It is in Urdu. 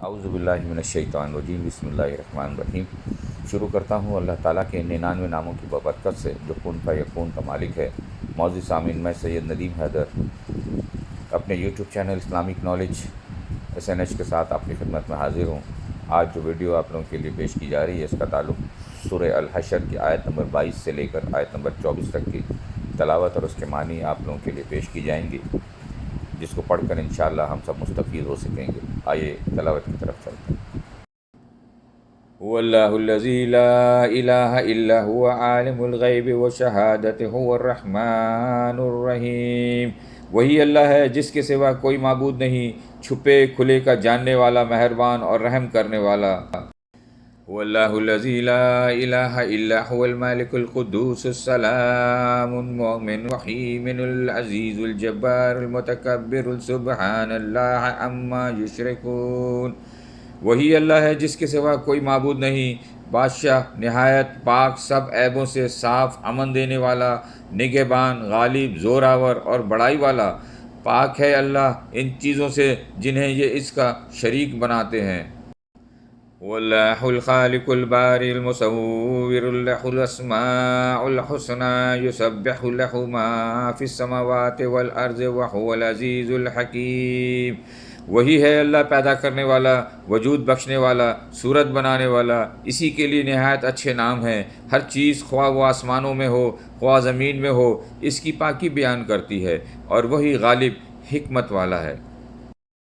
اعوذ باللہ من الشیطان الرجیم، بسم اللہ الرحمن الرحیم۔ شروع کرتا ہوں اللہ تعالیٰ کے 99 ناموں کی بابرکت سے جو کن کا یکون کا مالک ہے۔ معزز سامعین، میں سید ندیم حیدر اپنے YouTube channel Islamic knowledge SNH کے ساتھ آپ کی خدمت میں حاضر ہوں۔ آج جو ویڈیو آپ لوگوں کے لیے پیش کی جا رہی ہے، اس کا تعلق سورہ الحشر کی آیت نمبر 22 سے لے کر آیت نمبر 24 تک کی تلاوت اور اس کے معنی آپ لوگوں کے لیے پیش کی جائیں گی، جس کو پڑھ کر انشاءاللہ ہم سب مستفید ہو سکیں گے۔ آئیے تلاوت کی طرف چلتے ہیں۔ هو اللہ الذی لا الہ الا هو عالم الغیب والشہادۃ هو الرحمن الرحیم۔ وہی اللہ ہے جس کے سوا کوئی معبود نہیں، چھپے کھلے کا جاننے والا، مہربان اور رحم کرنے والا۔ هو اللہ الذی لا الہ الا هو الملک القدوس السلام المؤمن الرحیم العزیز الجبار المتکبر سبحان اللہ عما یشرکون۔ وہی اللہ ہے جس کے سوا کوئی معبود نہیں، بادشاہ نہایت پاک، سب عیبوں سے صاف، امن دینے والا، نگہبان، غالب، زوراور اور بڑائی والا۔ پاک ہے اللہ ان چیزوں سے جنہیں یہ اس کا شریک بناتے ہیں۔ واللہ الخالق الباری المصور لہ الاسماء الحسنى یسبح لہ ما فی السماوات والارض وہو العزیز الحکیم۔ وہی ہے اللہ پیدا کرنے والا، وجود بخشنے والا، صورت بنانے والا، اسی کے لیے نہایت اچھے نام ہیں۔ ہر چیز خواہ وہ آسمانوں میں ہو خواہ زمین میں ہو، اس کی پاکی بیان کرتی ہے، اور وہی غالب حکمت والا ہے۔